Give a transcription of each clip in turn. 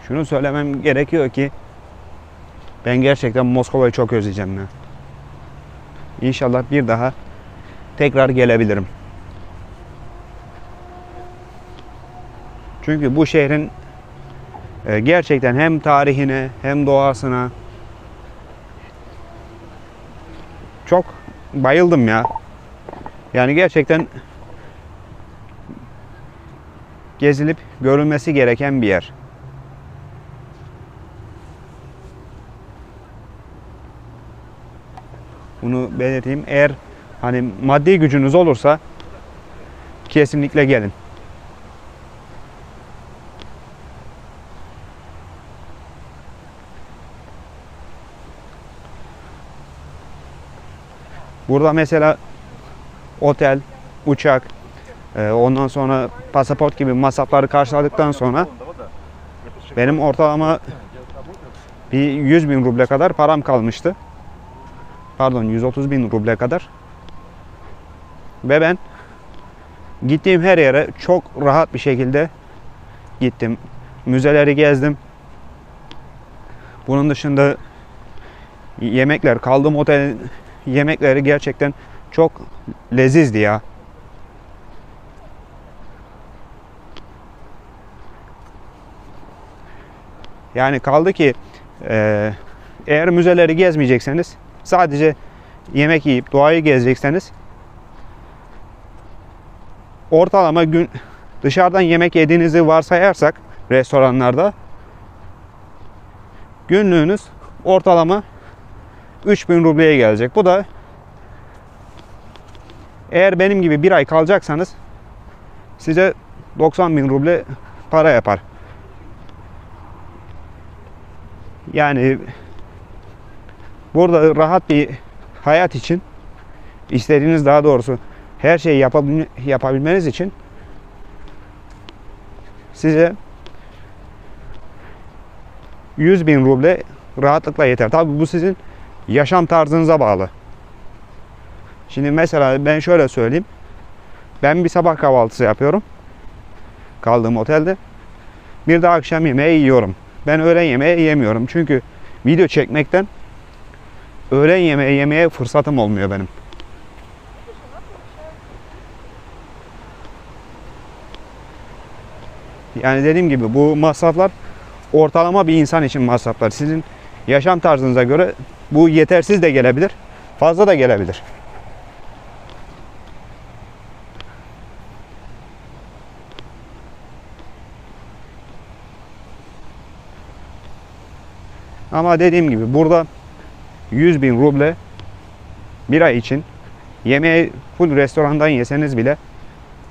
Şunu söylemem gerekiyor ki ben gerçekten Moskova'yı çok özleyeceğim ya. İnşallah bir daha tekrar gelebilirim. Çünkü bu şehrin gerçekten hem tarihine hem doğasına çok bayıldım ya. Yani gerçekten gezilip görülmesi gereken bir yer. Bunu belirteyim. Eğer hani maddi gücünüz olursa kesinlikle gelin. Burada mesela otel, uçak, ondan sonra pasaport gibi masrafları karşıladıktan sonra benim ortalama bir 100.000 ruble kadar param kalmıştı. Pardon, 130.000 ruble kadar. Ve ben gittiğim her yere çok rahat bir şekilde gittim. Müzeleri gezdim. Bunun dışında yemekler, kaldığım otelin yemekleri gerçekten çok lezizdi ya. Yani kaldı ki eğer müzeleri gezmeyecekseniz, sadece yemek yiyip doğayı gezecekseniz, ortalama gün dışarıdan yemek yediğinizi varsayarsak restoranlarda günlüğünüz ortalama 3.000 rubleye gelecek. Bu da eğer benim gibi bir ay kalacaksanız size 90.000 ruble para yapar. Yani burada rahat bir hayat için, istediğiniz, daha doğrusu her şeyi yapabilmeniz için size 100.000 ruble rahatlıkla yeter. Tabii bu sizin yaşam tarzınıza bağlı. Şimdi mesela ben şöyle söyleyeyim. Ben bir sabah kahvaltısı yapıyorum kaldığım otelde. Bir de akşam yemeği yiyorum. Ben öğlen yemeği yemiyorum. Çünkü video çekmekten öğlen yemeği yemeye fırsatım olmuyor benim. Yani dediğim gibi bu masraflar ortalama bir insan için masraflar. Sizin yaşam tarzınıza göre bu yetersiz de gelebilir, fazla da gelebilir. Ama dediğim gibi burada 100.000 ruble bir ay için yemeği full restorandan yeseniz bile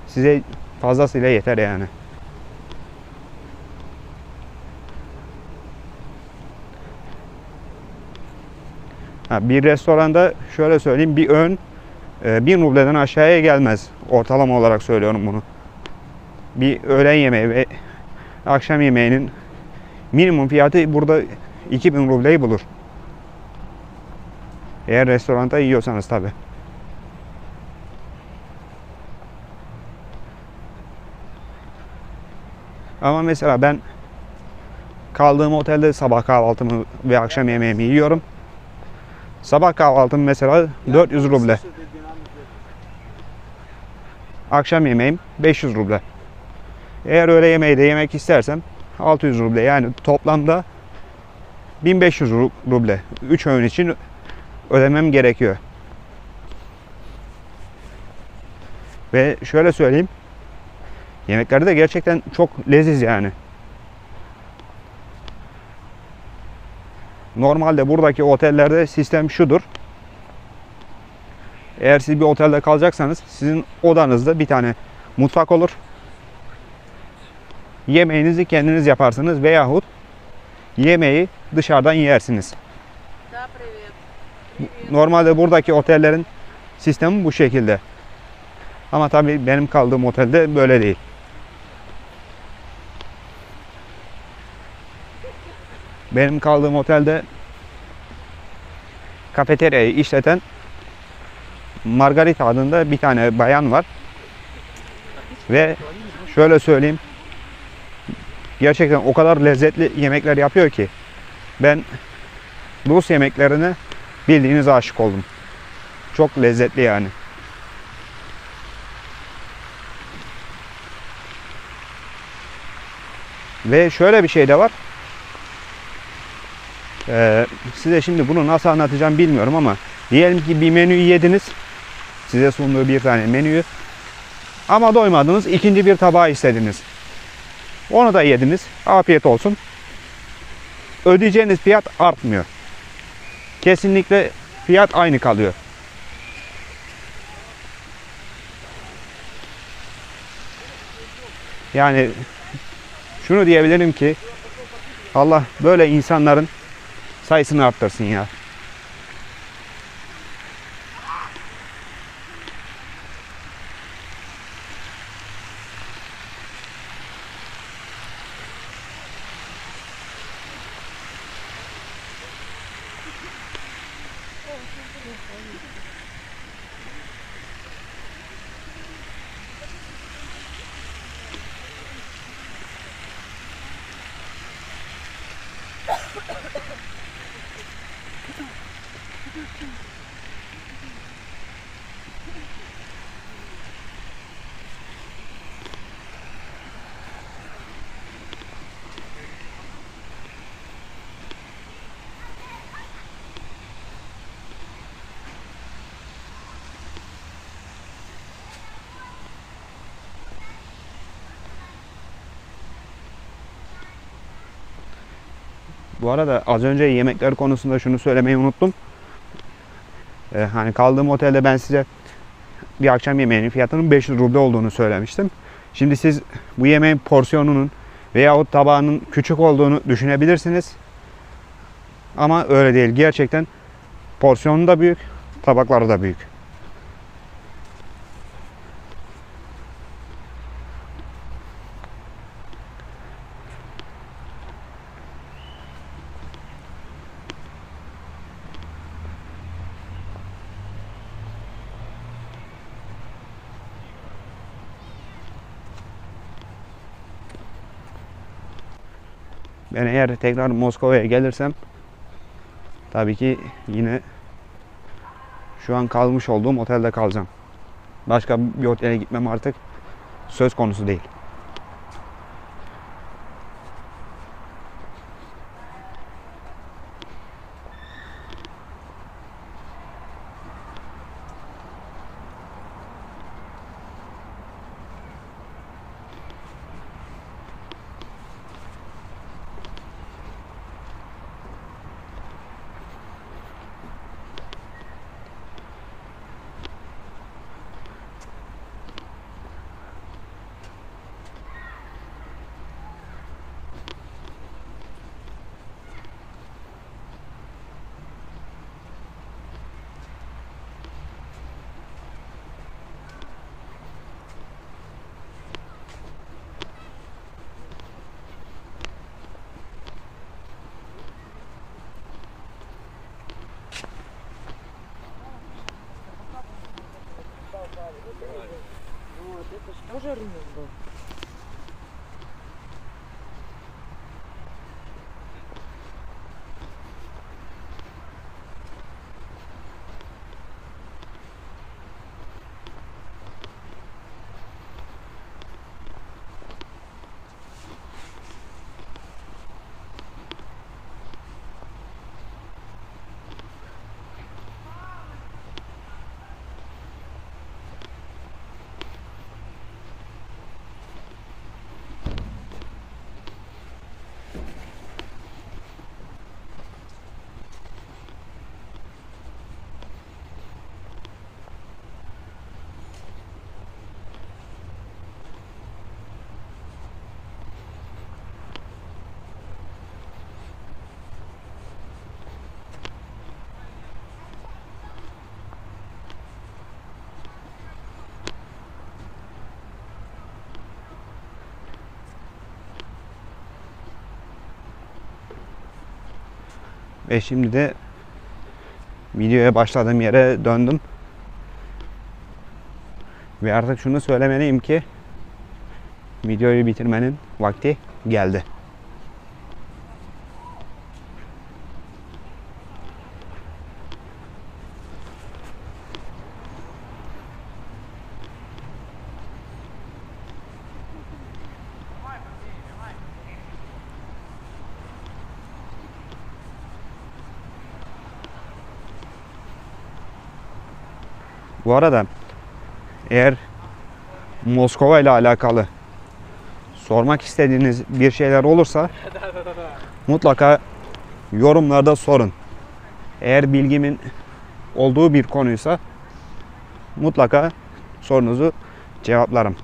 size fazlasıyla yeter yani. Bir restoranda şöyle söyleyeyim, bir öğün 1000 rubleden aşağıya gelmez. Ortalama olarak söylüyorum bunu. Bir öğlen yemeği ve akşam yemeğinin minimum fiyatı burada 2000 rubleyi bulur. Eğer restoranda yiyorsanız tabi. Ama mesela ben kaldığım otelde sabah kahvaltımı ve akşam yemeğimi yiyorum. Sabah kahvaltım mesela 400 ruble. Akşam yemeğim 500 ruble. Eğer öğle yemeği de yemek istersem 600 ruble. Yani toplamda 1500 ruble. 3 öğün için ödemem gerekiyor. Ve şöyle söyleyeyim. Yemekleri de gerçekten çok leziz yani. Normalde buradaki otellerde sistem şudur. Eğer siz bir otelde kalacaksanız sizin odanızda bir tane mutfak olur. Yemeğinizi kendiniz yaparsınız veyahut yemeği dışarıdan yersiniz. Normalde buradaki otellerin sistemi bu şekilde. Ama tabii benim kaldığım otelde böyle değil. Benim kaldığım otelde kafeteryayı işleten Margarita adında bir tane bayan var. Ve şöyle söyleyeyim, gerçekten o kadar lezzetli yemekler yapıyor ki ben Rus yemeklerine bildiğiniz aşık oldum. Çok lezzetli yani. Ve şöyle bir şey de var. Size şimdi bunu nasıl anlatacağım bilmiyorum ama diyelim ki bir menüyü yediniz. Size sunduğu bir tane menüyü. Ama doymadınız. İkinci bir tabağı istediniz. Onu da yediniz. Afiyet olsun. Ödeyeceğiniz fiyat artmıyor. Kesinlikle fiyat aynı kalıyor. Yani şunu diyebilirim ki Allah böyle insanların sayısını arttırsın ya. Bu arada az önce yemekler konusunda şunu söylemeyi unuttum. Hani kaldığım otelde ben size bir akşam yemeğinin fiyatının 500 ruble olduğunu söylemiştim. Şimdi siz bu yemeğin porsiyonunun veyahut tabağının küçük olduğunu düşünebilirsiniz. Ama öyle değil. Gerçekten porsiyonu da büyük, tabakları da büyük. Ben eğer tekrar Moskova'ya gelirsem tabii ki yine şu an kalmış olduğum otelde kalacağım. Başka bir otele gitmem artık söz konusu değil. Вот, это ж тоже рынок был. Ve şimdi de videoya başladığım yere döndüm. Ve artık şunu söylemeliyim ki videoyu bitirmenin vakti geldi. Bu arada eğer Moskova ile alakalı sormak istediğiniz bir şeyler olursa mutlaka yorumlarda sorun. Eğer bilgimin olduğu bir konuysa mutlaka sorunuzu cevaplarım.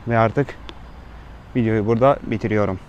Ve artık videoyu burada bitiriyorum.